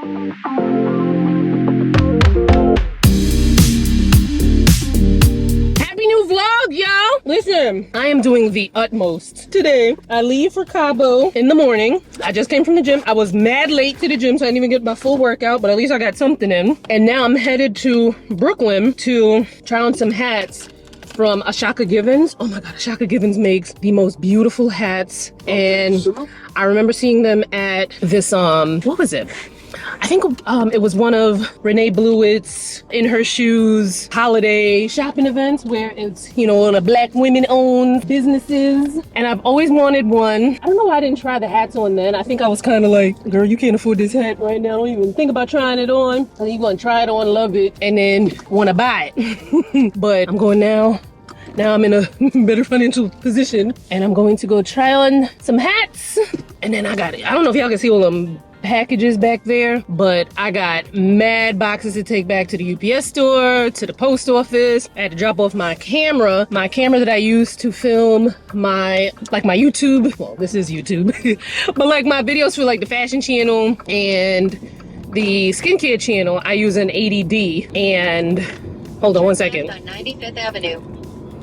Happy new vlog, y'all! Listen, I am doing the utmost today. I leave for Cabo in the morning. I just came from the gym. I was mad late to the gym, so I didn't even get my full workout, but at least I got something in. And now I'm headed to Brooklyn to try on some hats from Ashaka Givens. Oh my god, Ashaka Givens makes the most beautiful hats. And I remember seeing them at this, what was it? I think it was one of Renee Blewett's In Her Shoes holiday shopping events where it's, you know, one of black women owned businesses. And I've always wanted one. I don't know why I didn't try the hats on then. I think I was kind of like, girl, you can't afford this hat right now. Don't even think about trying it on. I think you're gonna try it on, love it, and then want to buy it. But I'm going now. Now I'm in a better financial position and I'm going to go try on some hats. And then I don't know if y'all can see all them packages back there, but I got mad boxes to take back to the UPS store, to the post office. I had to drop off my camera that I use to film my YouTube. Well, this is YouTube, but like my videos for like the fashion channel and the skincare channel. I use an 80D. And hold on one second. On 95th Avenue.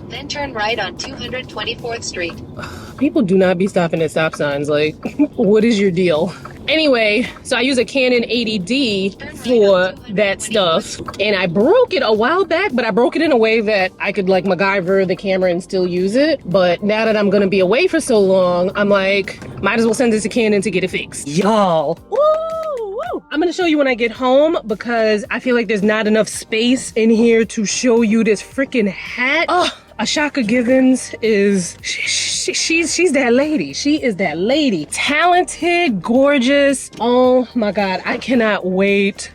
Then turn right on 224th Street. People do not be stopping at stop signs. Like, what is your deal? Anyway, so I use a Canon 80D for that stuff. And I broke it a while back, but I broke it in a way that I could like MacGyver the camera and still use it. But now that I'm gonna be away for so long, I'm like, might as well send this to Canon to get it fixed. Y'all. I'm gonna show you when I get home because I feel like there's not enough space in here to show you this freaking hat. Oh, Ashaka Givens is, she's that lady. She is that lady. Talented, gorgeous. Oh my God, I cannot wait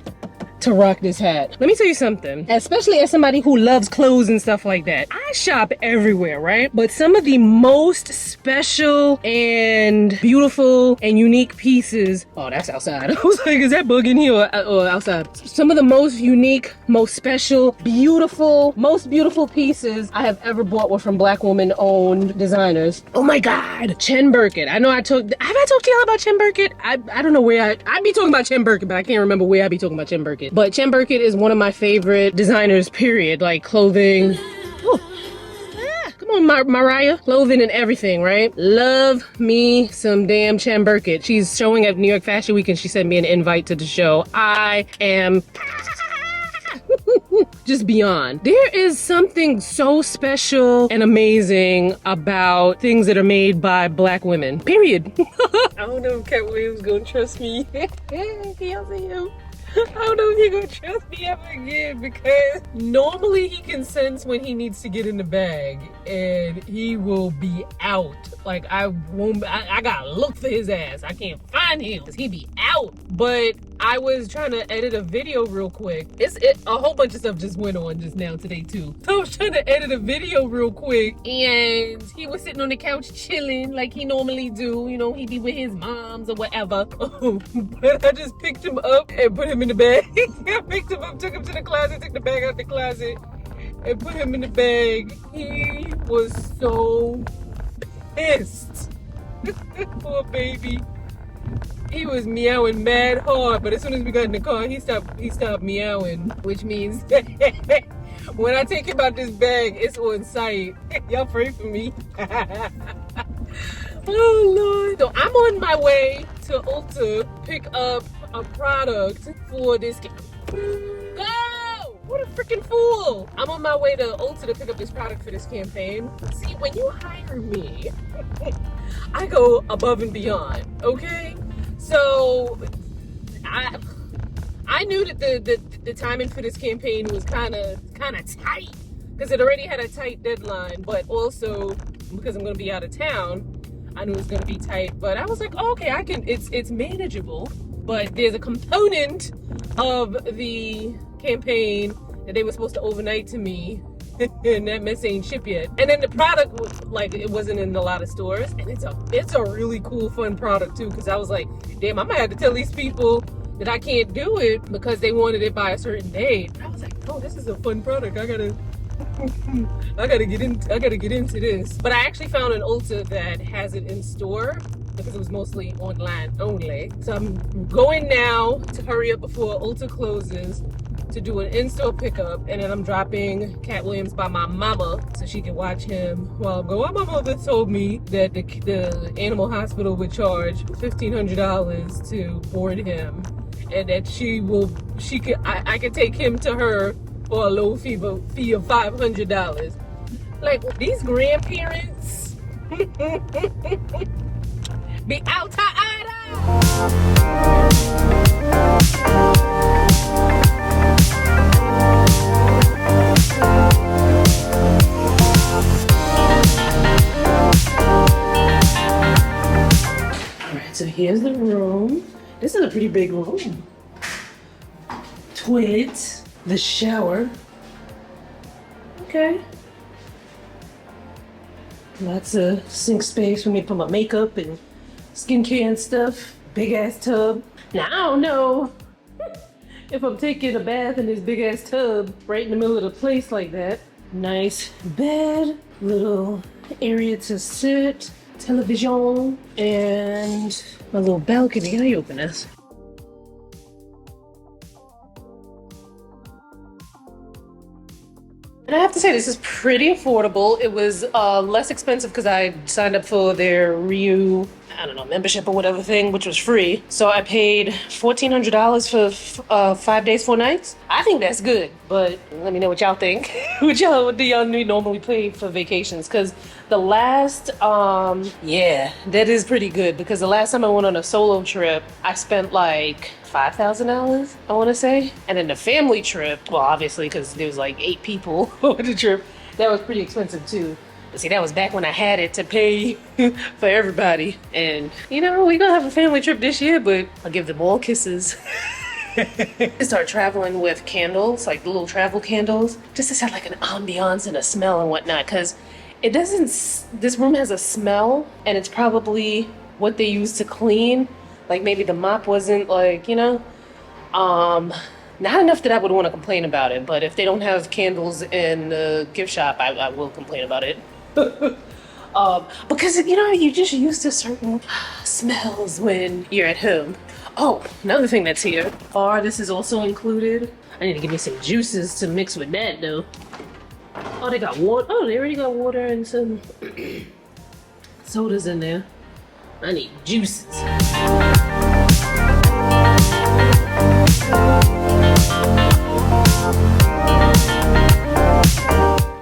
to rock this hat. Let me tell you something, especially as somebody who loves clothes and stuff like that. I shop everywhere, right? But some of the most special and beautiful and unique pieces, oh, that's outside. I was like, is that bug in here or outside? Some of the most unique, most special, beautiful, most beautiful pieces I have ever bought were from black woman owned designers. Oh my God, Chen Burkett. I know have I talked to y'all about Chen Burkett? I don't know where I'd be talking about Chen Burkett, but I can't remember where I'd be talking about Chen Burkett. But Chen Burkett is one of my favorite designers, period. Like clothing. Come on, Mariah. Clothing and everything, right? Love me some damn Chen Burkett. She's showing at New York Fashion Week and she sent me an invite to the show. I am just beyond. There is something so special and amazing about things that are made by black women, period. I don't know if Cat Williams gonna trust me. Can y'all see him? I don't know if he's gonna trust me ever again because normally he can sense when he needs to get in the bag and he will be out. Like I gotta look for his ass. I can't find him because he be out. But I was trying to edit a video real quick. A whole bunch of stuff just went on just now today too. So I was trying to edit a video real quick and he was sitting on the couch chilling like he normally do. You know, he be with his moms or whatever. But I just picked him up and put him in the bag. I picked him up, took him to the closet, took the bag out the closet and put him in the bag. He was so pissed. Poor baby. He was meowing mad hard, but as soon as we got in the car, he stopped meowing, which means when I take him out this bag, it's on sight. Y'all pray for me. Oh Lord. So I'm on my way to Ulta pick up a product for this Go! What a freaking fool! I'm on my way to Ulta to pick up this product for this campaign. See, when you hire me, I go above and beyond, okay? So I knew that the timing for this campaign was kind of tight because it already had a tight deadline, but also because I'm going to be out of town, I knew it was going to be tight. But I was like, oh, okay, it's manageable. But there's a component of the campaign that they were supposed to overnight to me and that mess ain't shipped yet. And then the product was like, it wasn't in a lot of stores, and it's a really cool, fun product too, because I was like, damn, I might have to tell these people that I can't do it because they wanted it by a certain date. But I was like, oh, this is a fun product. I gotta get into this. But I actually found an Ulta that has it in store because it was mostly online only. So I'm going now to hurry up before Ulta closes to do an in-store pickup, and then I'm dropping Cat Williams by my mama so she can watch him while I'm going. My mother told me that the animal hospital would charge $1,500 to board him, and that I could take him to her for a low fee of $500. Like, these grandparents be out to Alright, so here's the room. This is a pretty big room. Toilet, the shower. Okay. Lots of sink space for me to put my makeup and skincare and stuff. Big ass tub. Now I don't know if I'm taking a bath in this big ass tub right in the middle of the place like that. Nice bed, little area to sit, television, and my little balcony. Can I open this? And I have to say, this is pretty affordable. It was less expensive because I signed up for their membership or whatever thing, which was free. So I paid $1,400 for 5 days, 4 nights. I think that's good, but let me know what y'all think. What do y'all normally pay for vacations? Because the last, that is pretty good, because the last time I went on a solo trip, I spent like $5,000, I want to say. And then the family trip, well, obviously, because there was like 8 people on the trip, that was pretty expensive too. But see, that was back when I had it to pay for everybody. And, we're gonna have a family trip this year, but I'll give them all kisses. Start traveling with candles, like the little travel candles, just to set like an ambiance and a smell and whatnot, because this room has a smell, and it's probably what they use to clean. Like, maybe the mop wasn't like, not enough that I would want to complain about it, but if they don't have candles in the gift shop, I will complain about it. Because, you're just used to certain smells when you're at home. Oh, another thing that's here. This is also included. I need to give me some juices to mix with that, though. Oh, they got water. Oh, they already got water and some sodas in there. I need juices.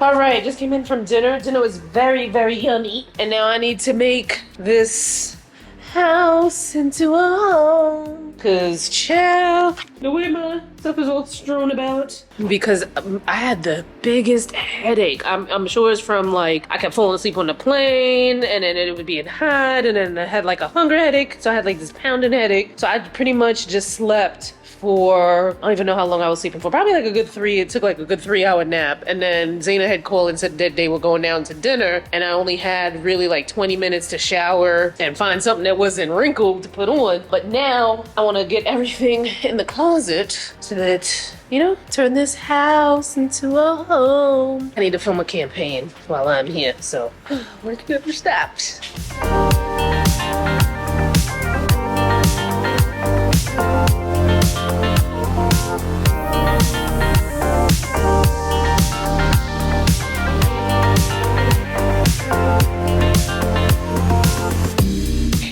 All right, just came in from dinner. Dinner was very, very yummy. And now I need to make this house into a home. Cause child, the way my stuff is all strewn about. Because I had the biggest headache. I'm sure it's from like, I kept falling asleep on the plane, and then it would be hot, and then I had like a hunger headache. So I had like this pounding headache. So I pretty much just slept for, I don't even know how long I was sleeping for. Probably like it took like a good 3-hour nap. And then Zaina had called and said that they were going down to dinner, and I only had really like 20 minutes to shower and find something that wasn't wrinkled to put on. But now I want to get everything in the closet so that, turn this house into a home. I need to film a campaign while I'm here, so work never stops.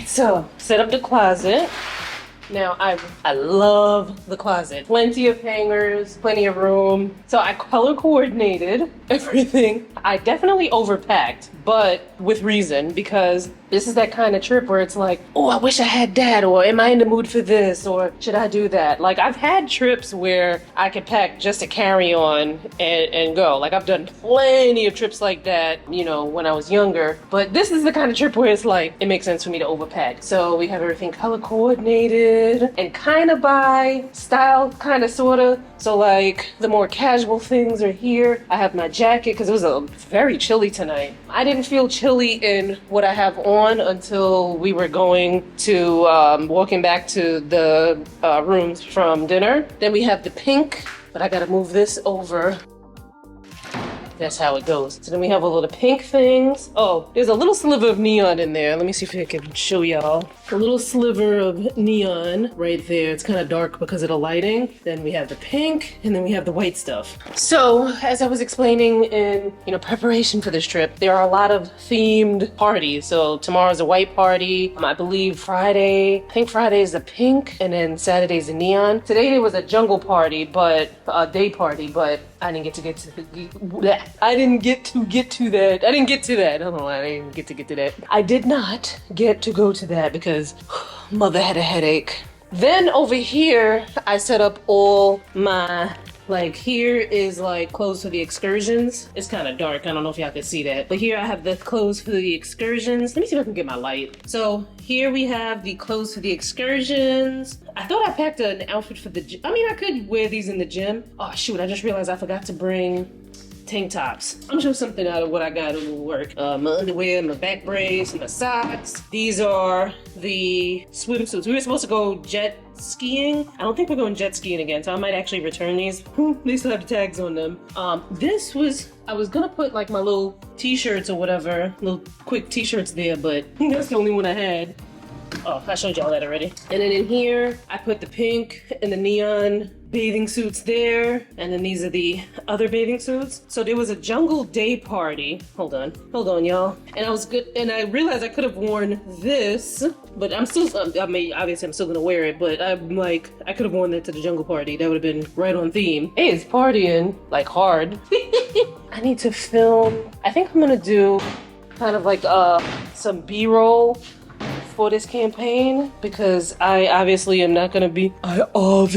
So, set up the closet. Now, I love the closet. Plenty of hangers, plenty of room. So I color coordinated everything. I definitely overpacked, but with reason, because this is that kind of trip where it's like, oh, I wish I had that, or am I in the mood for this, or should I do that? Like, I've had trips where I could pack just a carry-on and go. Like, I've done plenty of trips like that, when I was younger. But this is the kind of trip where it's like, it makes sense for me to overpack. So we have everything color coordinated and kind of by style, kind of, sort of. So like, the more casual things are here. I have my jacket because it was very chilly tonight. I didn't feel chilly in what I have on until we were going to walking back to the rooms from dinner. Then we have the pink, but I gotta move this over. that's how it goes. So then we have all of the pink things. Oh, there's a little sliver of neon in there. Let me see if I can show y'all. A little sliver of neon right there. It's kind of dark because of the lighting. Then we have the pink, and then we have the white stuff. So as I was explaining in, preparation for this trip, there are a lot of themed parties. So tomorrow's a white party. I believe I think Friday is the pink, and then Saturday's the neon. Today there was a jungle party, but a day party, but I didn't get to that. I didn't get to that. I did not get to go to that because mother had a headache. Then over here, I set up all my, here is clothes for the excursions. It's kind of dark. I don't know if y'all can see that. But here I have the clothes for the excursions. Let me see if I can get my light. So here we have the clothes for the excursions. I thought I packed an outfit for the gym. I mean, I could wear these in the gym. Oh shoot, I just realized I forgot to bring tank tops. I'm gonna show something out of what I got to work. My underwear, my back brace, my socks. These are the swimsuits. We were supposed to go jet skiing. I don't think we're going jet skiing again, so I might actually return these. They still have the tags on them. I was gonna put my little t-shirts or whatever, little quick t-shirts there, but that's the only one I had. Oh, I showed y'all that already. And then in here, I put the pink and the neon bathing suits there, and then these are the other bathing suits. So there was a jungle day party. Hold on, y'all. And I was good, and I realized I could have worn this, but I'm still, obviously I'm still gonna wear it, but I'm I could have worn that to the jungle party. That would have been right on theme. Hey, it's partying, hard. I need to film, I think I'm gonna do kind of some B-roll for this campaign, because I obviously am not gonna be able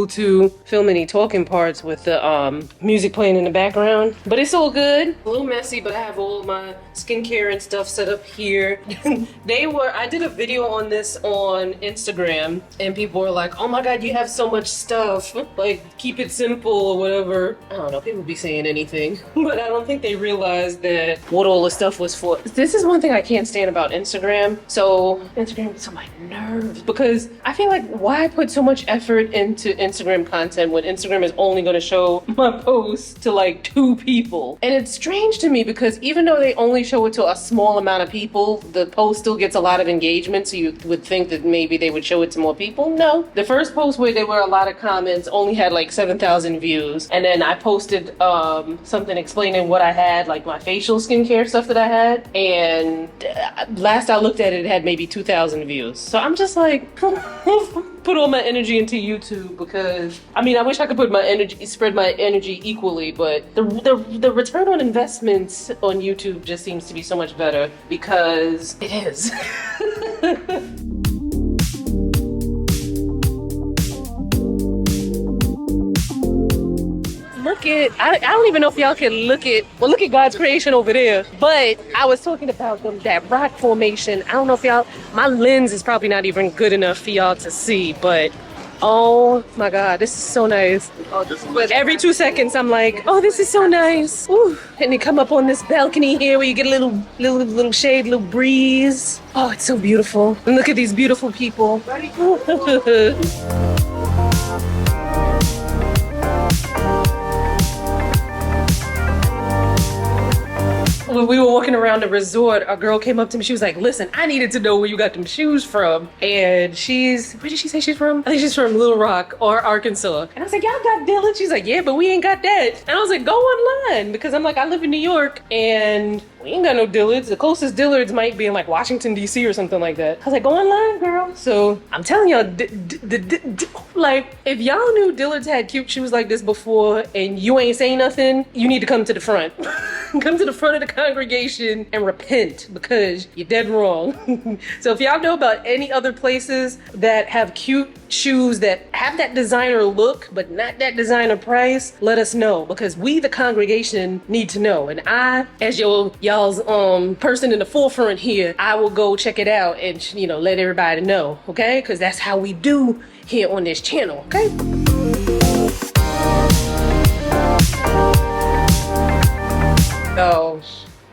to film any talking parts with the music playing in the background, but it's all good. A little messy, but I have all my skincare and stuff set up here. I did a video on this on Instagram, and people were like, oh my god, you have so much stuff, keep it simple or whatever. I don't know, people be saying anything, but I don't think they realized that what all the stuff was for. This is one thing I can't stand about Instagram. So Instagram gets on my nerves, because I feel like, why put so much effort into Instagram content when Instagram is only going to show my posts to 2 people? And it's strange to me, because even though they only show it to a small amount of people, the post still gets a lot of engagement, so you would think that maybe they would show it to more people. No, the first post where there were a lot of comments only had 7,000 views, and then I posted something explaining what I had, my facial skincare stuff that I had, and last I looked at it had maybe 2,000 views. So I'm just put all my energy into YouTube, because I wish I could spread my energy equally, but the return on investments on YouTube just seems to be so much better, because it is. I don't even know if y'all can look at God's creation over there, but I was talking about that rock formation. I don't know if my lens is probably not even good enough for y'all to see, but oh my god, this is so nice. But every 2 seconds I'm like, oh, this is so nice. Ooh. And you come up on this balcony here where you get a little shade, little breeze. Oh, it's so beautiful. And look at these beautiful people. When we were walking around the resort, a girl came up to me. She was like, listen, I needed to know where you got them shoes from. And where did she say she's from? I think she's from Little Rock or Arkansas. And I was like, y'all got Dylan? She's like, yeah, but we ain't got that. And I was like, go online, because I'm I live in New York and we ain't got no Dillards. The closest Dillards might be in Washington, D.C. or something like that. I was like, go online, girl. So I'm telling y'all, if y'all knew Dillards had cute shoes like this before and you ain't saying nothing, you need to come to the front. Come to the front of the congregation and repent, because you're dead wrong. So if y'all know about any other places that have cute shoes that have that designer look but not that designer price, let us know, because we the congregation need to know. And I, as y'all's person in the forefront here, I will go check it out and let everybody know, okay? Because that's how we do here on this channel, okay? Oh,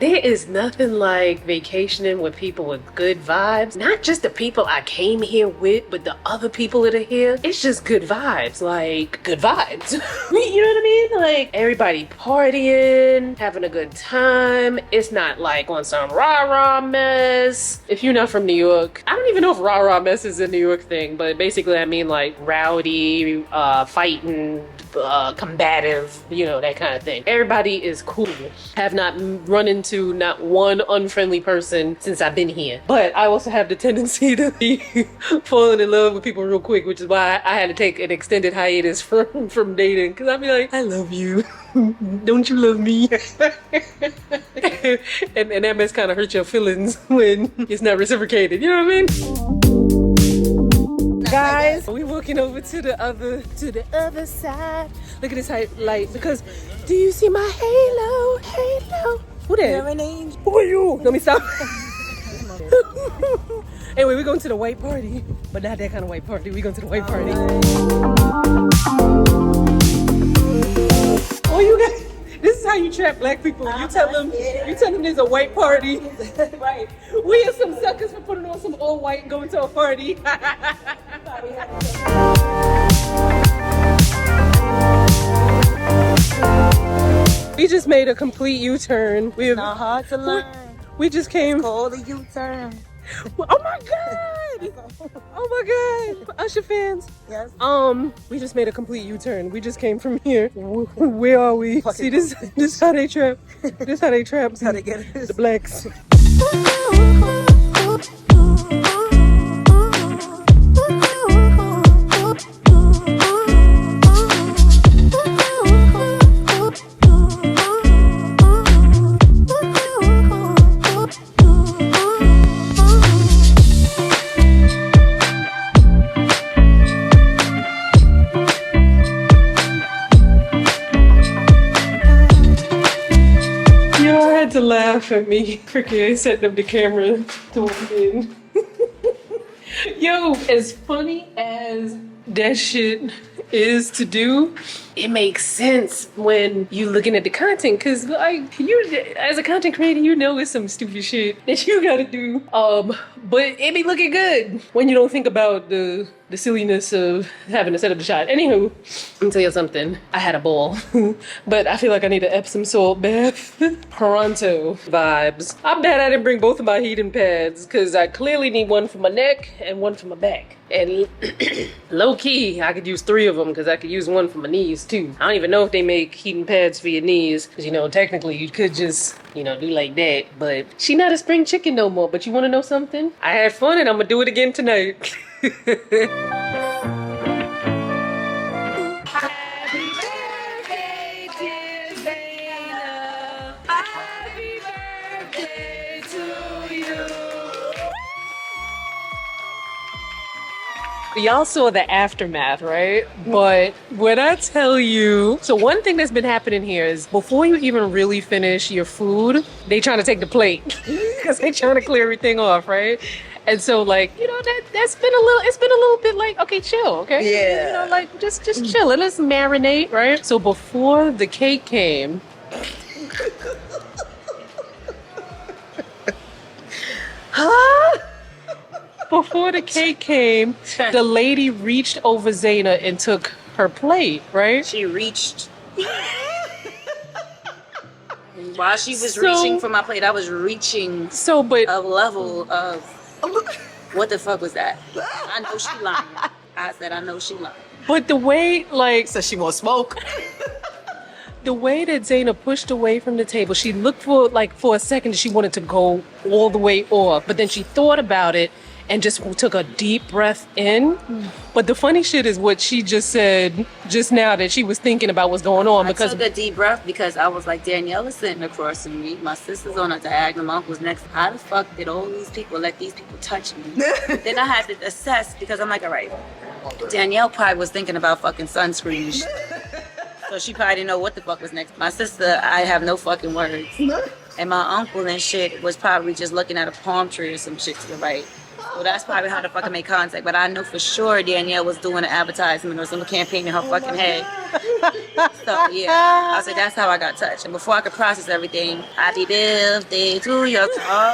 There is nothing like vacationing with people with good vibes. Not just the people I came here with, but the other people that are here. It's just good vibes, like good vibes. You know what I mean? Like everybody partying, having a good time. It's not like on some rah-rah mess. If you're not from New York, I don't even know if rah-rah mess is a New York thing, but basically I mean like rowdy, fighting, combative, you know, that kind of thing. Everybody is cool. Have not run into not one unfriendly person since I've been here. But I also have the tendency to be falling in love with people real quick, which is why I had to take an extended hiatus from dating. Cause I'd be like, I love you. Don't you love me? and that mess kind of hurt your feelings when it's not reciprocated. You know what I mean? Guys, we walking over to the other side. Look at this light, because do you see my halo? Who that? Who are you? Let me stop. Anyway, we're going to the white party, but not that kind of white party. We're going to the white party. Oh, you guys, this is how you trap black people. You tell them there's a white party. Right. We are some suckers for putting on some all white and going to a party. We just made a complete U-turn. It's not hard to learn. We just came. It's called a U-turn. Oh my god! Oh my god! Usher fans. Yes. We just made a complete U-turn. We just came from here. Where are we? See this how they trap. This how they trap. How they get it. The blacks. To laugh at me freaking setting up the camera to walk in. Yo, as funny as that shit is to do, it makes sense when you looking at the content, because like you as a content creator, you know it's some stupid shit that you gotta do, but it be looking good when you don't think about the silliness of having to set up the shot. Anywho, let me tell you something. I had a ball, but I feel like I need an Epsom salt bath. Pronto vibes. I'm bad I didn't bring both of my heating pads, because I clearly need one for my neck and one for my back. And low key, I could use 3 of them, because I could use one for my knees too. I don't even know if they make heating pads for your knees, because you know, technically you could just, you know, do like that. But she not a spring chicken no more. But you want to know something? I had fun and I'm gonna do it again tonight. Y'all saw the aftermath, right? But when I tell you, so one thing that's been happening here is before you even really finish your food, they trying to take the plate because they trying to clear everything off, right? And so, like, you know, it's been a little bit like, okay, chill, okay? Yeah. You know, like, just chill and let's marinate, right? So before the cake came, before the cake came, the lady reached over Zaina and took her plate, right? She reached. While she was reaching for my plate, I was reaching a level of what the fuck was that? I know she lying. I said I know she lying. But the way, like, So she won't smoke. the way that Zaina pushed away from the table, she looked for a second, she wanted to go all the way off, but then she thought about it and just took a deep breath in. But the funny shit is what she just said just now, that she was thinking about what's going on. I took a deep breath because I was like, Danielle is sitting across from me. My sister's on a diagonal. My uncle's next. How the fuck did all these people let these people touch me? Then I had to assess, because I'm like, all right, Danielle probably was thinking about fucking sunscreen and shit. So she probably didn't know what the fuck was next. My sister, I have no fucking words. And my uncle and shit was probably just looking at a palm tree or some shit to the right. So that's probably how the fuck I made contact. But I know for sure Danielle was doing an advertisement or some campaign in her fucking head. So yeah, I said that's how I got touched. And before I could process everything, happy birthday to you.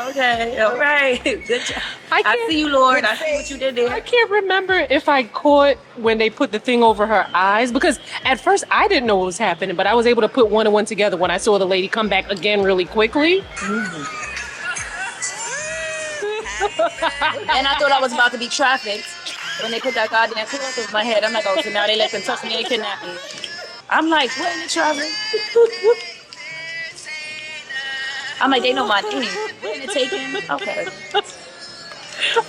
Okay, all right, good job. I see you, Lord. I see what you did there. I can't remember if I caught when they put the thing over her eyes, because at first I didn't know what was happening, but I was able to put one and one together when I saw the lady come back again really quickly. And I thought I was about to be trafficked when they put that goddamn cloth over my head. I'm like, oh, so now they let them touch me and kidnap me. I'm like, what in the traffic? I'm like, they know my name. What in the taking? Okay.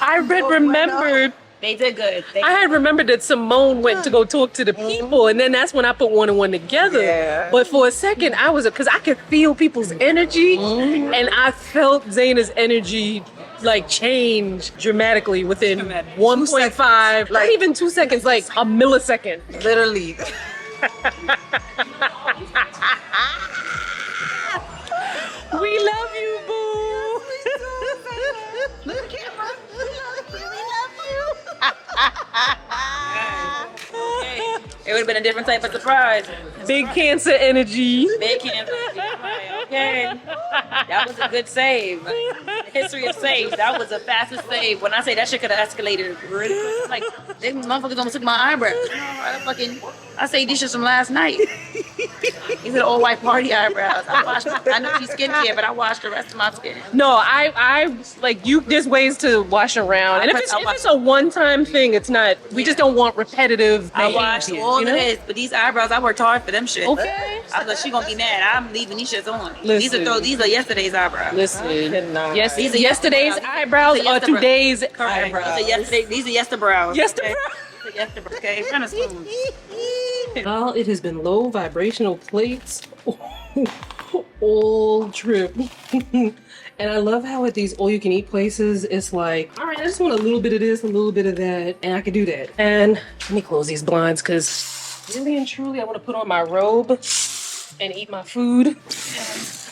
I remembered. They did good. I had remembered that Simone went to go talk to the people, and then that's when I put one and one together. Yeah. But for a second, I was, because I could feel people's energy, and I felt Zaina's energy like change dramatically within 1.5, not even 2 seconds, like a millisecond. Literally. We love you, boo. Look, camera. We love you. It would have been a different type of surprise. Big Cancer energy. Big cancer. Okay. That was a good save. History of saves. That was the fastest save. When I say that shit could have escalated really quick. I'm like, they motherfuckers almost took my eyebrows. I say these shits from last night. These are all white party eyebrows. I know she's skincare, but I washed the rest of my skin. No, I like you. There's ways to wash around, and if it's a one-time thing, it's not. We just don't want repetitive. I washed all you know? of this, but these eyebrows, I worked hard for them shit. Okay. I thought she gonna be mad. I'm leaving these shits on. Listen. These are yesterday's eyebrows. Listen, Yes, these are yesterday's eyebrows or today's eyebrows. These are yesterbrows. Yesterbrows. Yesterbrows. Okay, kind of spoon. Well, it has been low vibrational plates all trip. And I love how at these all-you-can-eat places, it's like, all right, I just want a little bit of this, a little bit of that, and I can do that. And let me close these blinds, because really and truly, I want to put on my robe and eat my food.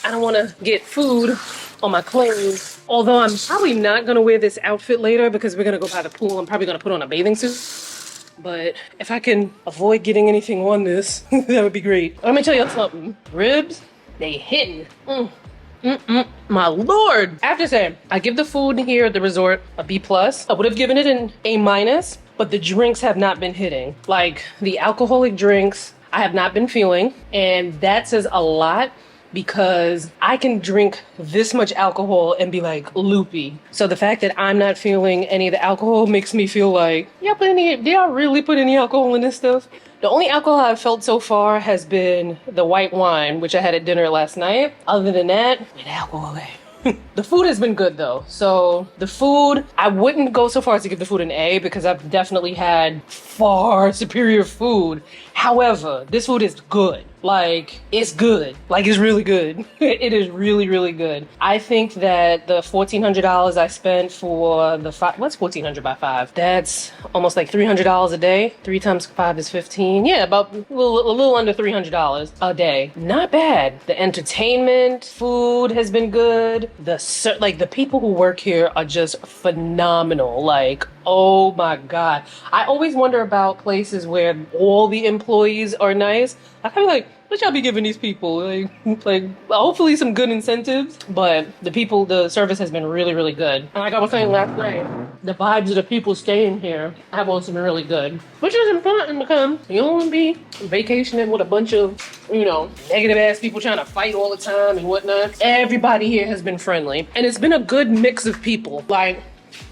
I don't want to get food on my clothes. Although I'm probably not going to wear this outfit later because we're going to go by the pool. I'm probably going to put on a bathing suit. But if I can avoid getting anything on this, that would be great. Let me tell you something. Ribs, they hitting. My lord. I have to say, I give the food here at the resort a B+. I would have given it an A-, but the drinks have not been hitting. Like the alcoholic drinks, I have not been feeling. And that says a lot, because I can drink this much alcohol and be like loopy. So the fact that I'm not feeling any of the alcohol makes me feel like, did y'all really put any alcohol in this stuff? The only alcohol I've felt so far has been the white wine, which I had at dinner last night. Other than that, with alcohol. The food has been good though. So the food, I wouldn't go so far as to give the food an A, because I've definitely had far superior food. However, this food is good. Like, it's good. Like, it's really good. It is really, really good. I think that the $1,400 I spent for the what's 1,400 by 5? That's almost like $300 a day. 3 times 5 is 15. Yeah, about a little under $300 a day. Not bad. The entertainment, food has been good. The people who work here are just phenomenal. Like, oh my God. I always wonder about places where all the employees are nice. I feel like, what y'all be giving these people? Like hopefully some good incentives, but the service has been really, really good. And like I was saying last night, the vibes of the people staying here have also been really good, which is important because you don't want to be vacationing with a bunch of, negative ass people trying to fight all the time and whatnot. Everybody here has been friendly, and it's been a good mix of people. Like,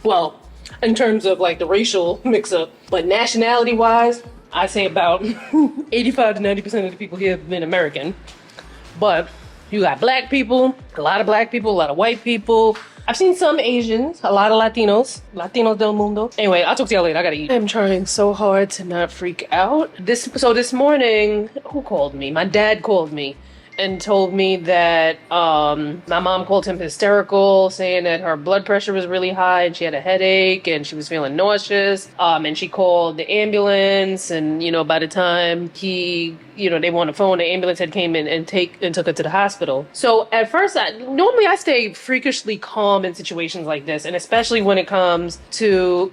well, in terms of like the racial mix up, but nationality wise, I say about 85 to 90% of the people here have been American. But you got black people, a lot of black people, a lot of white people. I've seen some Asians, a lot of Latinos del mundo. Anyway, I'll talk to y'all later. I gotta eat. I'm trying so hard to not freak out. This morning, who called me? My dad called me. and told me that my mom called him hysterical, saying that her blood pressure was really high and she had a headache and she was feeling nauseous. And she called the ambulance, and by the time they were on the phone, the ambulance had came in and took her to the hospital. So at first, normally I stay freakishly calm in situations like this, and especially when it comes to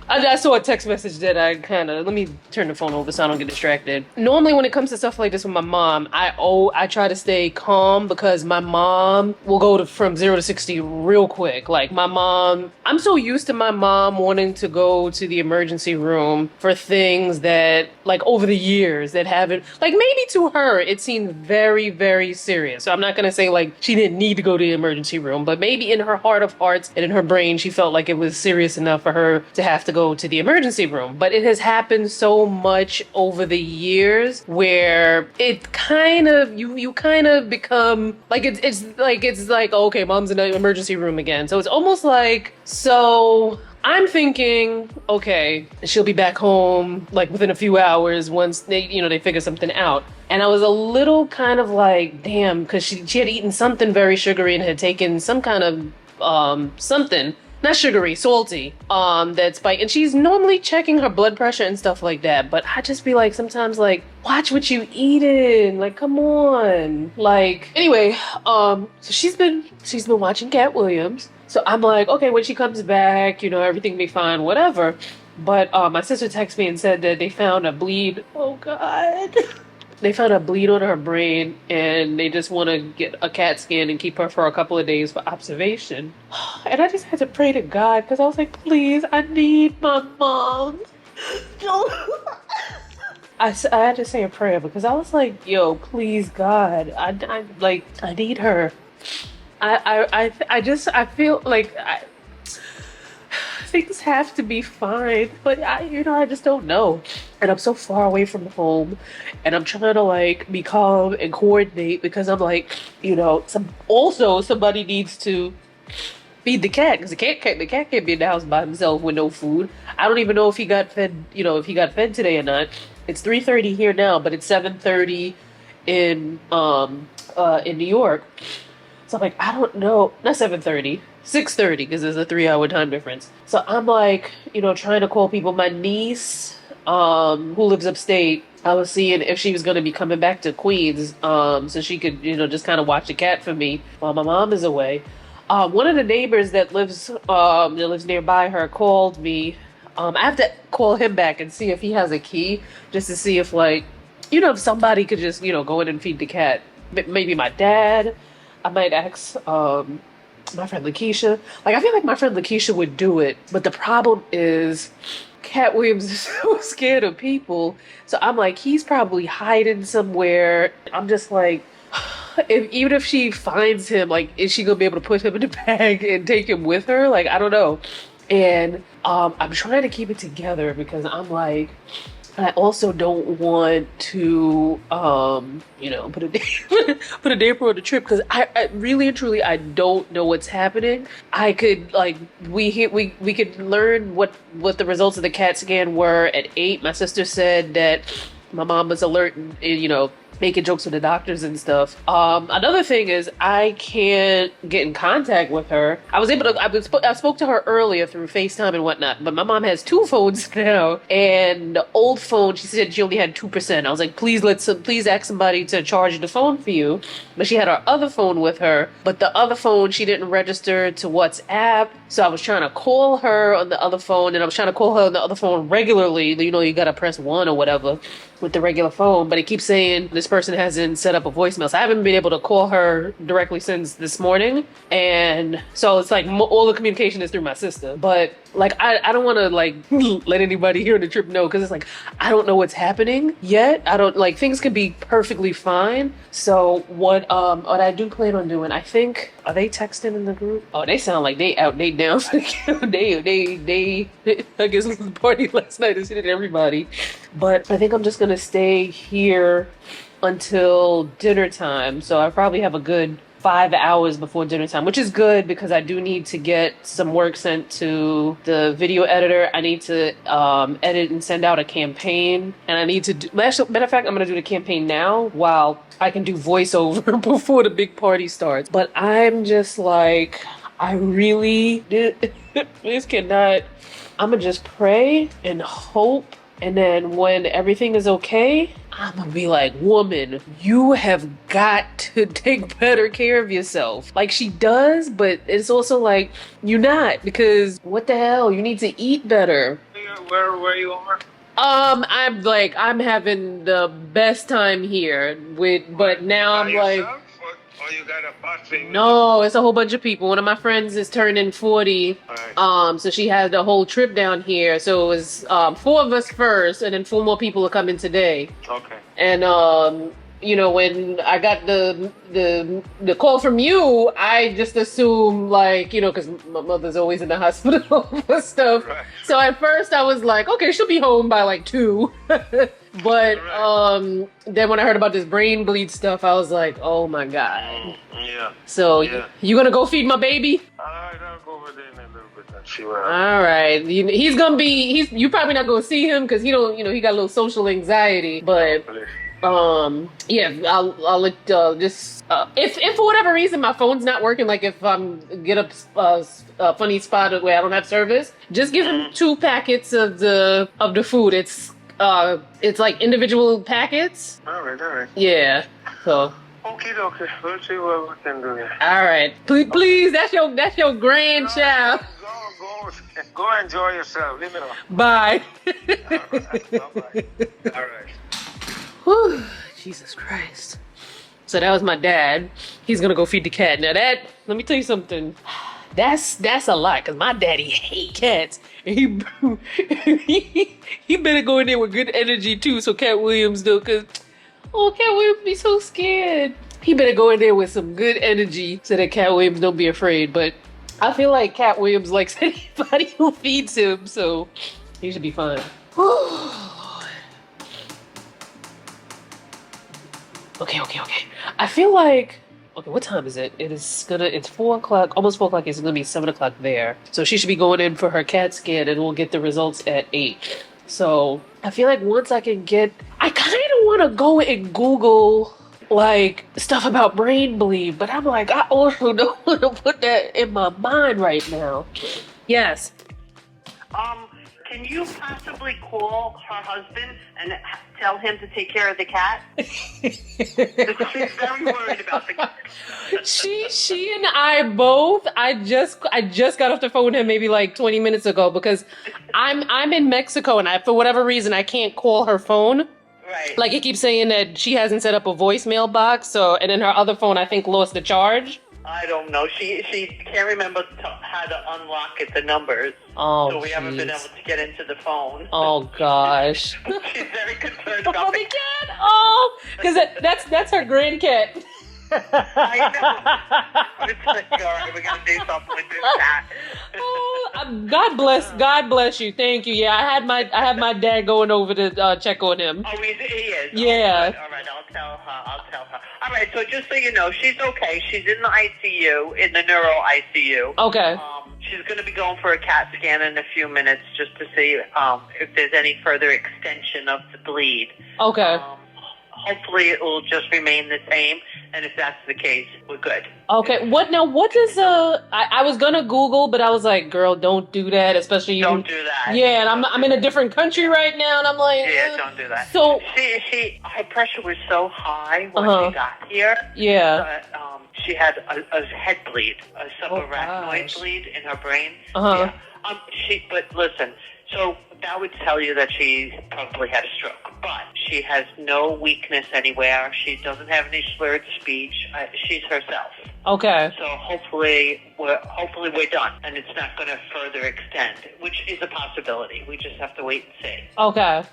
I saw a text message that I let me turn the phone over so I don't get distracted. Normally when it comes to stuff like this with my mom, I try to stay calm because my mom will go from 0 to 60 real quick. Like my mom, I'm so used to my mom wanting to go to the emergency room for things that, like, over the years that haven't, like, maybe to her it seemed very, very serious. So I'm not gonna say like she didn't need to go to the emergency room, but maybe in her heart of hearts and in her brain she felt like it was serious enough for her to have to go to the emergency room. But it has happened so much over the years where it you kind of become like it's like, okay, mom's in the emergency room again. So it's almost like, so I'm thinking, okay, she'll be back home like within a few hours once they figure something out. And I was a little kind of like, damn, because she had eaten something very sugary and had taken some kind of something, not sugary, salty, that's spike. And she's normally checking her blood pressure and stuff like that. But I just be like, sometimes like, watch what you eating. Like, come on. Like, anyway, so she's been watching Cat Williams. So I'm like, okay, when she comes back, everything be fine, whatever. But my sister texted me and said that they found a bleed. Oh God. They found a bleed on her brain, and they just want to get a CAT scan and keep her for a couple of days for observation. And I just had to pray to God, because I was like, please, I need my mom. I had to say a prayer because I was like, yo, please, God, I need her. I feel like things have to be fine, but I just don't know. And I'm so far away from home, and I'm trying to like be calm and coordinate because I'm like, somebody needs to feed the cat, because the cat can't be in the house by himself with no food. I don't even know if he got fed, today or not. It's 3:30 here now, but it's 7:30 in New York. So I'm like, I don't know, not 7:30, 6:30, because there's a 3-hour time difference. So I'm like, trying to call people. My niece, who lives upstate, I was seeing if she was going to be coming back to Queens, so she could, just kind of watch the cat for me while my mom is away. One of the neighbors that lives nearby her called me. I have to call him back and see if he has a key, just to see if, like, if somebody could just, go in and feed the cat. Maybe my dad. I might ask my friend Lakeisha. Like, I feel like my friend Lakeisha would do it, but the problem is Cat Williams is so scared of people. So I'm like, he's probably hiding somewhere. I'm just like, even if she finds him, like, is she gonna be able to put him in the bag and take him with her? Like, I don't know. And I'm trying to keep it together because I'm like, I also don't want to, put a damper on the trip, because I really and truly, I don't know what's happening. I could, like, we could learn what the results of the CAT scan were at 8. My sister said that my mom was alert and making jokes with the doctors and stuff. Another thing is I can't get in contact with her. I spoke to her earlier through FaceTime and whatnot, but my mom has 2 phones now, and the old phone, she said she only had 2%. I was like, please ask somebody to charge the phone for you. But she had her other phone with her, but the other phone she didn't register to WhatsApp. So I was trying to call her on the other phone, and I was trying to call her on the other phone regularly. You gotta press 1 or whatever with the regular phone, but it keeps saying this person hasn't set up a voicemail. So I haven't been able to call her directly since this morning. And so it's like all the communication is through my sister. But like, I don't want to like let anybody here on the trip know, because it's like, I don't know what's happening yet. I don't, like, things could be perfectly fine. So what I do plan on doing, I think, are they texting in the group? Oh, they sound like they down for the count. They I guess it was the party last night and hit everybody. But I think I'm just gonna stay here until dinner time. So I probably have a good 5 hours before dinner time, which is good because I do need to get some work sent to the video editor. I need to edit and send out a campaign, and I need to do, matter of fact, I'm going to do the campaign now while I can do voiceover before the big party starts. But I'm just like, I really this cannot. I'm gonna just pray and hope, and then when everything is okay, I'm gonna be like, woman, you have got to take better care of yourself. Like she does, but it's also like, you're not, because what the hell? You need to eat better. Where you are? I'm having the best time here but now I'm like, Or you got a posse? no, it's a whole bunch of people. One of my friends is turning 40. Right. So she had the whole trip down here. So it was 4 of us first, and then 4 more people are coming today. Okay. And you know, when I got the call from you, I just assumed, like, you know, because my mother's always in the hospital for stuff. Right. So at first I was like, okay, she'll be home by like 2. But then when I heard about this brain bleed stuff, I was like, oh my God. Yeah. So Yeah. you gonna go feed my baby? Alright, I'll go over there in a little bit and see what happens. All right. He's gonna be. You probably not gonna see him because he don't. You know, he got a little social anxiety. But yeah, I'll let just if for whatever reason my phone's not working, like if I'm get a funny spot where I don't have service, just give him 2 packets of the food. It's like individual packets. Alright. Yeah. So. Okay. We'll see what we can do here. All right. Please, that's your grandchild. Go enjoy yourself. Leave it on. Bye. Alright. Bye-bye. Alright. Whew, Jesus Christ. So that was my dad. He's gonna go feed the cat. Now let me tell you something. That's a lot, because my daddy hate cats. And he better go in there with good energy too, so Cat Williams though, because Cat Williams be so scared. He better go in there with some good energy so that Cat Williams don't be afraid. But I feel like Cat Williams likes anybody who feeds him, so he should be fine. Okay. I feel like, okay, what time is it? It's 4 o'clock, almost 4 o'clock. It's gonna be 7 o'clock there. So she should be going in for her CAT scan, and we'll get the results at 8. So I feel like once I kind of want to go and Google like stuff about brain bleed, but I'm like, I also don't want to put that in my mind right now. Yes. Can you possibly call her husband and tell him to take care of the cat? She's very worried about the cat. She and I both. I just got off the phone with him maybe like 20 minutes ago because I'm in Mexico and for whatever reason I can't call her phone. Right. Like it keeps saying that she hasn't set up a voicemail box. So and then her other phone I think lost the charge. I don't know. She can't remember how to unlock the numbers. Oh, so we haven't been able to get into the phone. Oh gosh. She's very concerned about the cat. Oh, because that's her grandcat. I know. It's like, all right, we're gonna do something with this cat. God bless you. Thank you. Yeah, I had my dad going over to check on him. Oh, he is. Yeah. All right, I'll tell her. All right, so just so you know, she's okay. She's in the ICU, in the neuro ICU. Okay. She's going to be going for a CAT scan in a few minutes just to see if there's any further extension of the bleed. Okay. Hopefully it will just remain the same, and if that's the case, we're good. Okay. What does I was gonna Google, but I was like, girl, don't do that, especially you. Don't do that. Yeah, and I'm in a different country right now, and I'm like, yeah, don't do that. So her pressure was so high when she got here. Yeah. She had a head bleed, a subarachnoid bleed in her brain. Yeah. But listen, so that would tell you that she probably had a stroke. But she has no weakness anywhere. She doesn't have any slurred speech. She's herself. Okay. So hopefully we're done, and it's not going to further extend, which is a possibility. We just have to wait and see. Okay.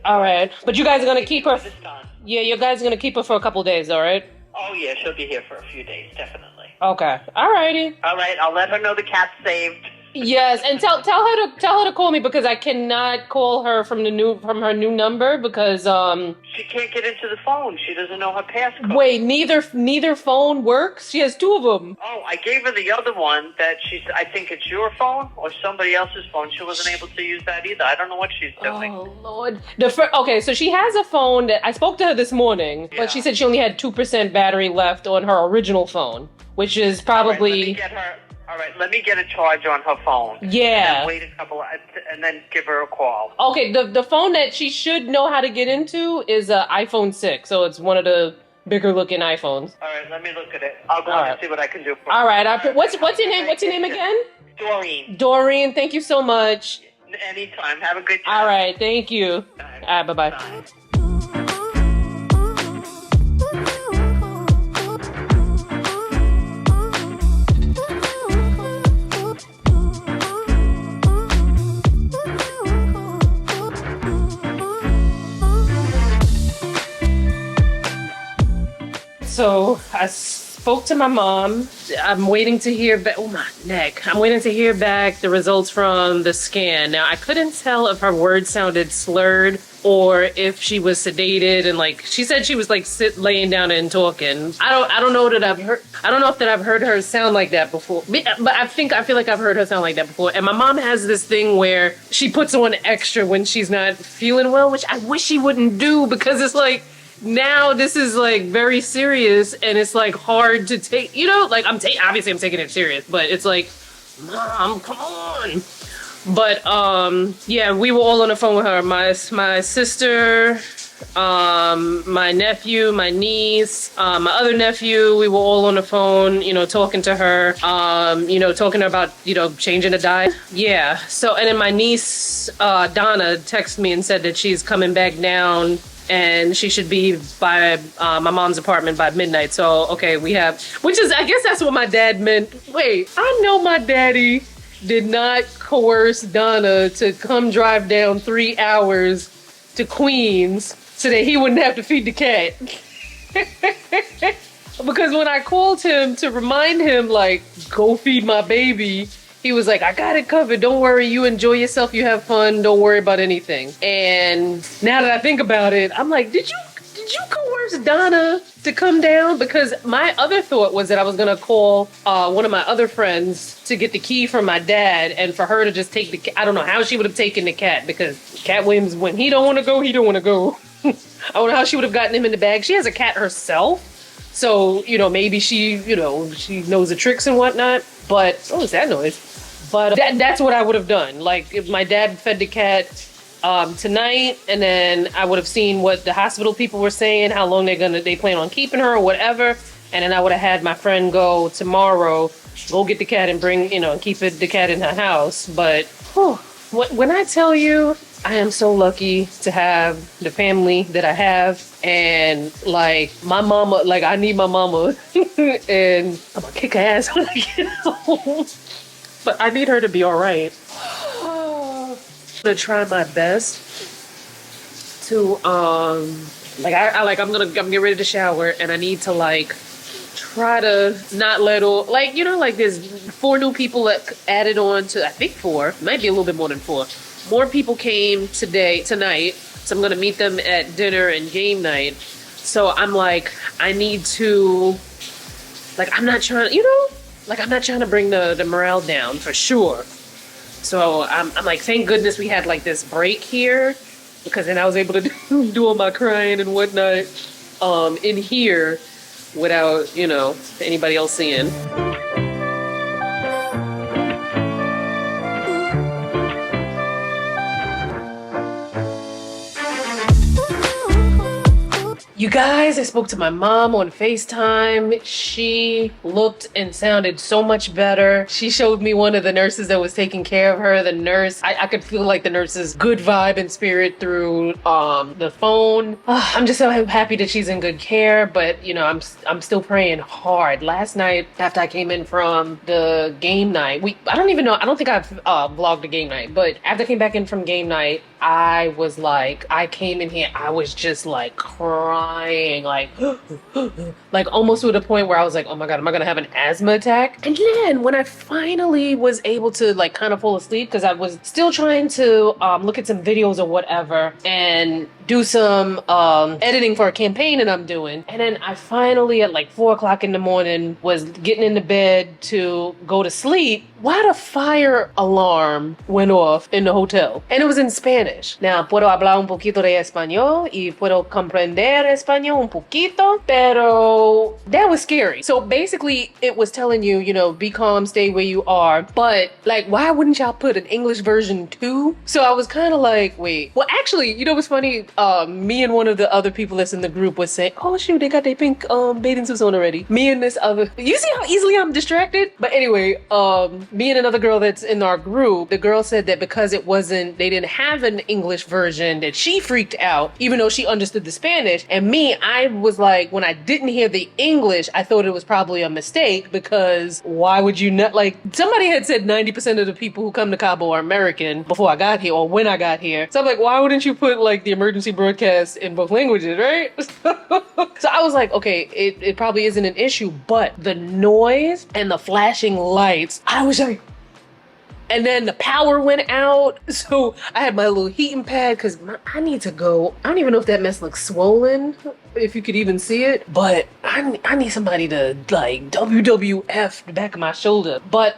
All right. But you guys are going to keep her. Yeah, you guys are going to keep her for a couple days, all right? Oh yeah, she'll be here for a few days, definitely. Okay. All righty. All right, I'll let her know the cat's saved. Yes, and tell her to call me because I cannot call her from her new number because She can't get into the phone. She doesn't know her passcode. wait, neither phone works. She has two of them. Oh, I gave her the other one that I think it's your phone or somebody else's phone. She wasn't able to use that either. I don't know what she's doing. Oh Lord. Okay, so she has a phone that I spoke to her this morning, but she said she only had 2% battery left on her original phone, which is probably. All right, let me get a charge on her phone. Yeah. And then wait a couple, and then give her a call. Okay, the phone that she should know how to get into is an iPhone 6, so it's one of the bigger looking iPhones. All right, let me look at it. I'll go and see what I can do for her. All right, what's your name? What's your name again? Doreen. Doreen, thank you so much. Anytime. Have a good time. All right, thank you. All right, bye-bye. Bye. So I spoke to my mom. I'm waiting to hear back. Oh, my neck. I'm waiting to hear back the results from the scan. Now, I couldn't tell if her words sounded slurred or if she was sedated and like she said she was like laying down and talking. I don't know that I've heard. I don't know if I've heard her sound like that before. But I feel like I've heard her sound like that before. And my mom has this thing where she puts on extra when she's not feeling well, which I wish she wouldn't do because it's like. Now this is like very serious and it's like hard to take, like obviously I'm taking it serious, but it's like, Mom, come on. But yeah, we were all on the phone with her. My sister, my nephew, my niece, my other nephew, we were all on the phone, talking to her, talking about, changing the diet. Yeah. So, and then my niece, Donna, texted me and said that she's coming back down and she should be by my mom's apartment by midnight. So, okay, which is, I guess that's what my dad meant. Wait, I know my daddy did not coerce Donna to come drive down 3 hours to Queens so that he wouldn't have to feed the cat. Because when I called him to remind him, like, go feed my baby, he was like, I got it covered. Don't worry. You enjoy yourself. You have fun. Don't worry about anything. And now that I think about it, I'm like, did you coerce Donna to come down? Because my other thought was that I was going to call one of my other friends to get the key from my dad and for her to just take the cat. I don't know how she would have taken the cat because Cat Williams, when he don't want to go, he don't want to go. I don't know how she would have gotten him in the bag. She has a cat herself. So, maybe she knows the tricks and whatnot. But, what was that noise? But that's what I would have done. Like, if my dad fed the cat tonight, and then I would have seen what the hospital people were saying, how long they plan on keeping her or whatever. And then I would have had my friend go tomorrow, go get the cat and bring, keep the cat in her house. But when I tell you, I am so lucky to have the family that I have. And like my mama, like I need my mama and I'm gonna kick her ass when I get home. But I need her to be all right. I'm gonna try my best to I'm getting ready to shower and I need to like try to not let all like there's 4 new people that added on to I think 4, might be a little bit more than 4. More people came tonight, so I'm gonna meet them at dinner and game night. So I'm like, I need to I'm not trying to bring the morale down for sure. So I'm like, thank goodness we had like this break here because then I was able to do all my crying and whatnot in here without, anybody else seeing. You guys, I spoke to my mom on FaceTime. She looked and sounded so much better. She showed me one of the nurses that was taking care of her. The nurse, I could feel like the nurse's good vibe and spirit through the phone. I'm just so happy that she's in good care, but I'm still praying hard. Last night, after I came in from the game night, I don't think I've vlogged the game night, but after I came back in from game night, I was like, I came in here, I was just like crying, like, like almost to the point where I was like, oh my God, am I gonna have an asthma attack? And then when I finally was able to like kind of fall asleep, because I was still trying to look at some videos or whatever and do some editing for a campaign that I'm doing. And then I finally at like 4 o'clock in the morning was getting into bed to go to sleep. Why the fire alarm went off in the hotel? And it was in Spanish. Now, puedo hablar un poquito de español y puedo comprender español un poquito, pero that was scary. So basically it was telling you, you know, be calm, stay where you are. But like, why wouldn't y'all put an English version too? So I was kind of like, wait. Well, actually, you know what's funny? Me and one of the other people that's in the group was saying, oh shoot, they got their pink bathing suits on already. Me and this other, you see how easily I'm distracted? But anyway, me and another girl that's in our group, the girl said that because it wasn't, they didn't have an English version, that she freaked out, even though she understood the Spanish. And me, I was like, when I didn't hear the English, I thought it was probably a mistake, because why would you not, like, somebody had said 90% of the people who come to Cabo are American before I got here, or when I got here. So I'm like, why wouldn't you put like the emergency broadcast in both languages, right? So I was like, okay, it probably isn't an issue, but the noise and the flashing lights, I was like, and then the power went out. So I had my little heating pad because I need to go. I don't even know if that mess looks swollen, if you could even see it. But I need somebody to like WWF the back of my shoulder. But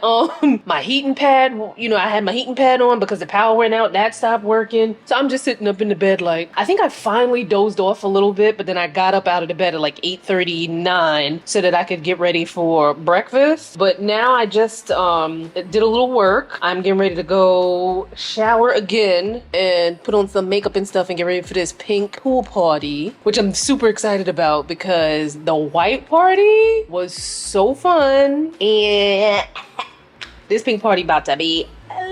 my heating pad, you know, I had my heating pad on because the power went out. That stopped working. So I'm just sitting up in the bed like, I think I finally dozed off a little bit, but then I got up out of the bed at like 8:39 so that I could get ready for breakfast. But now I just did a little work. I'm getting ready to go shower again and put on some makeup and stuff and get ready for this pink pool party, which I'm super excited about because the white party was so fun and this pink party about to be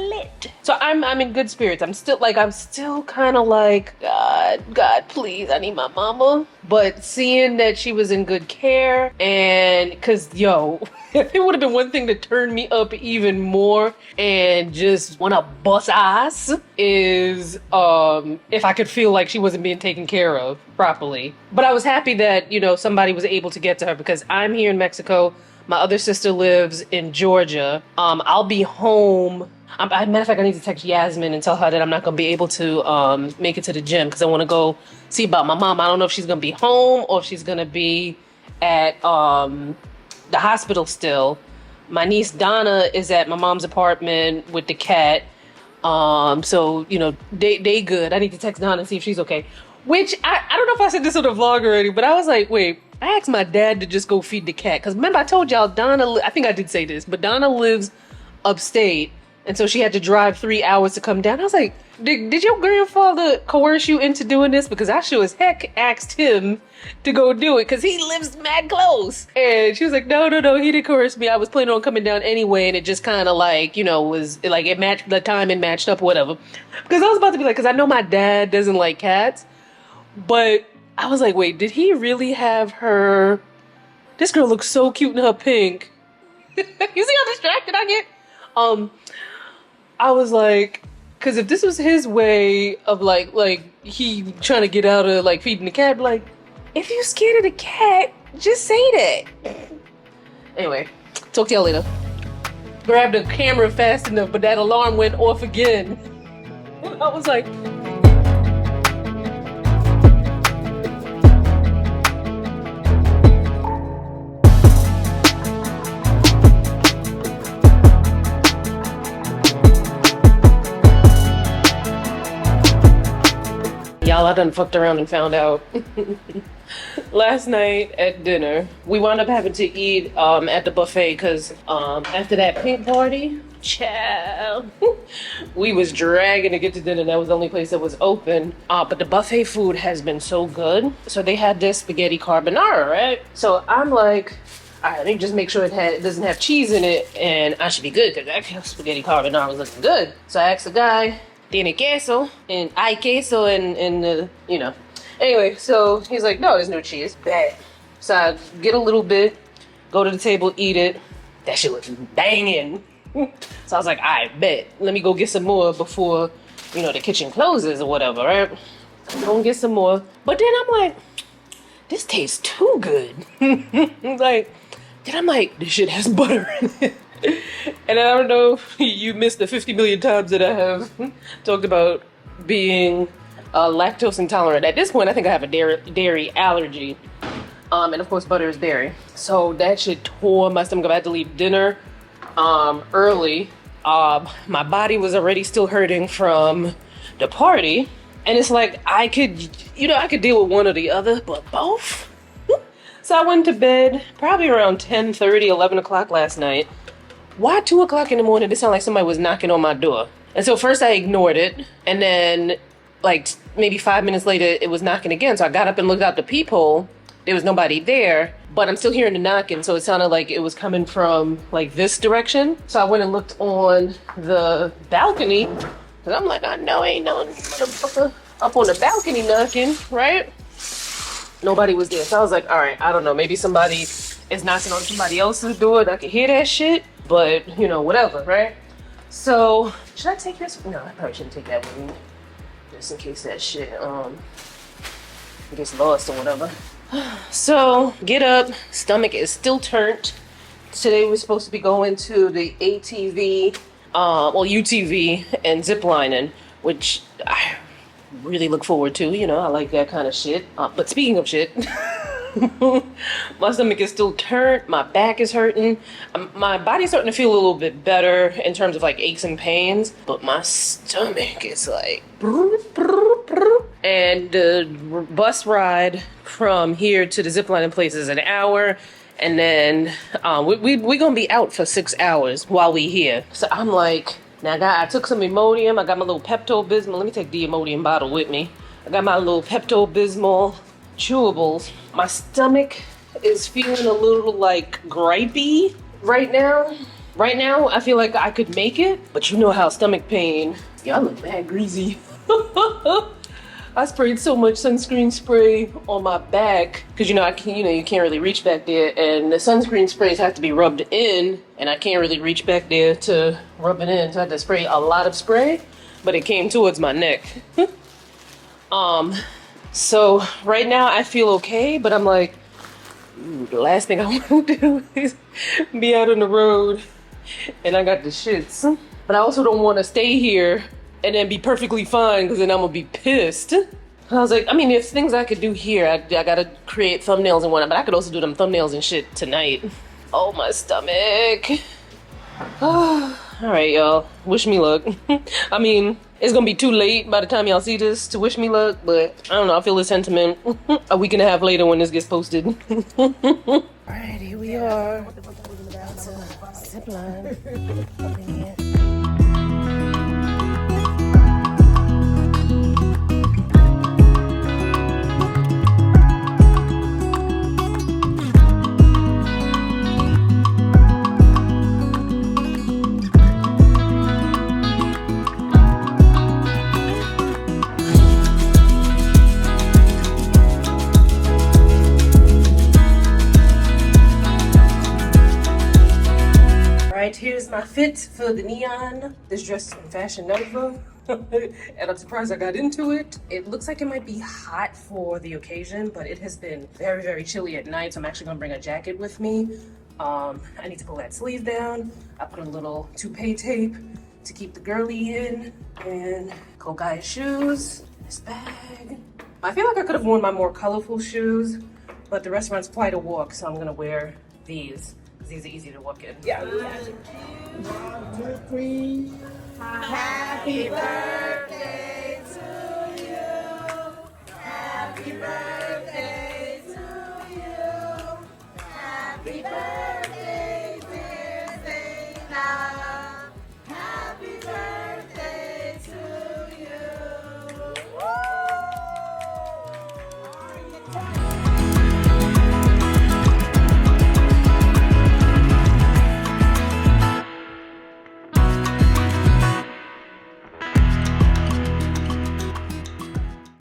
lit. So I'm in good spirits. I'm still kind of like, God, please, I need my mama. But seeing that she was in good care, and cause yo, it would have been one thing to turn me up even more and just wanna bust ass is if I could feel like she wasn't being taken care of properly. But I was happy that, you know, somebody was able to get to her because I'm here in Mexico. My other sister lives in Georgia. I'll be home. Matter of fact, I need to text Yasmin and tell her that I'm not going to be able to make it to the gym because I want to go see about my mom. I don't know if she's going to be home or if she's going to be at the hospital still. My niece Donna is at my mom's apartment with the cat. So, you know, they good. I need to text Donna and see if she's okay. Which, I don't know if I said this on the vlog already, but I was like, wait, I asked my dad to just go feed the cat. Because remember I told y'all Donna, I think I did say this, but Donna lives upstate. And so she had to drive 3 hours to come down. I was like, did your grandfather coerce you into doing this? Because I sure as heck asked him to go do it because he lives mad close. And she was like, no, he didn't coerce me. I was planning on coming down anyway. And it just kind of like, you know, was like it matched the time and matched up, whatever. Because I was about to be like, because I know my dad doesn't like cats. But I was like, wait, did he really have her? This girl looks so cute in her pink. You see how distracted I get? I was like, because if this was his way of like he trying to get out of like feeding the cat, like, if you scared of the cat, just say that. Anyway, talk to y'all later. Grabbed the camera fast enough, but that alarm went off again. I was like, y'all, I done fucked around and found out. Last night at dinner, we wound up having to eat at the buffet because after that pink party, child, we was dragging to get to dinner. That was the only place that was open. But the buffet food has been so good. So they had this spaghetti carbonara, right? So I'm like, all right, let me just make sure it doesn't have cheese in it, and I should be good because that spaghetti carbonara was looking good. So I asked the guy, tiene queso, and hay queso, and you know. Anyway, so he's like, no, there's no cheese. Bad. So I get a little bit, go to the table, eat it. That shit was banging. So I was like, all right, bet. Let me go get some more before you know, the kitchen closes or whatever, right? Go get some more. But then I'm like, this tastes too good. Like, then I'm like, this shit has butter in it. And I don't know if you missed the 50 million times that I have talked about being lactose intolerant. At this point, I think I have a dairy allergy. And of course, butter is dairy. So that shit tore my stomach up. I had to leave dinner early. My body was already still hurting from the party. And it's like, I could, you know, I could deal with one or the other, but both? So I went to bed probably around 10:30, 11 o'clock last night. Why 2 o'clock in the morning? It sounded like somebody was knocking on my door. And so first I ignored it. And then like maybe 5 minutes later, it was knocking again. So I got up and looked out the peephole. There was nobody there, but I'm still hearing the knocking. So it sounded like it was coming from like this direction. So I went and looked on the balcony. Cause I'm like, I know ain't no motherfucker up on the balcony knocking, right? Nobody was there. So I was like, all right, I don't know. Maybe somebody is knocking on somebody else's door and I can hear that shit. But, you know, whatever, right? So, should I take this? No, I probably shouldn't take that with me. Just in case that shit gets lost or whatever. So, get up. Stomach is still turned. Today we're supposed to be going to the ATV, UTV and zip lining, which I really look forward to. You know, I like that kind of shit. But speaking of shit, my stomach is still turned. My back is hurting. My body's starting to feel a little bit better in terms of like aches and pains, but my stomach is like. And the bus ride from here to the zip lining place is an hour. And then we're going to be out for 6 hours while we here. So I'm like, now I took some Imodium. I got my little Pepto-Bismol. Let me take the Imodium bottle with me. I got my little Pepto-Bismol chewables. My stomach is feeling a little like gripey right now. Right now, I feel like I could make it. But you know how stomach pain, y'all look mad greasy. I sprayed so much sunscreen spray on my back because you can't really reach back there, and the sunscreen sprays have to be rubbed in, and I can't really reach back there to rub it in, so I had to spray a lot of spray, but it came towards my neck. So right now I feel okay, but I'm like, the last thing I want to do is be out on the road, and I got the shits. But I also don't want to stay here and then be perfectly fine, because then I'm gonna be pissed. I was like, I mean, there's things I could do here. I gotta create thumbnails and whatnot, but I could also do them thumbnails and shit tonight. Oh, my stomach. All right, y'all. Wish me luck. I mean, it's gonna be too late by the time y'all see this to wish me luck, but I don't know. I feel the sentiment a week and a half later when this gets posted. All right, here we are. About to zip line up in here. Here's my fit for the neon. This dress is from Fashion Nova. And I'm surprised I got into it. It looks like it might be hot for the occasion, but it has been very, very chilly at night, so I'm actually gonna bring a jacket with me. I need to pull that sleeve down. I put a little toupee tape to keep the girly in, and Kogai shoes, this bag. I feel like I could have worn my more colorful shoes, but the restaurant's quite a walk, so I'm gonna wear these. These are easy to walk in. Yeah. 1, 2, 3. Happy birthday to you. Happy birthday to you. Happy birthday, dear Zayna. Happy birthday to you. Woo!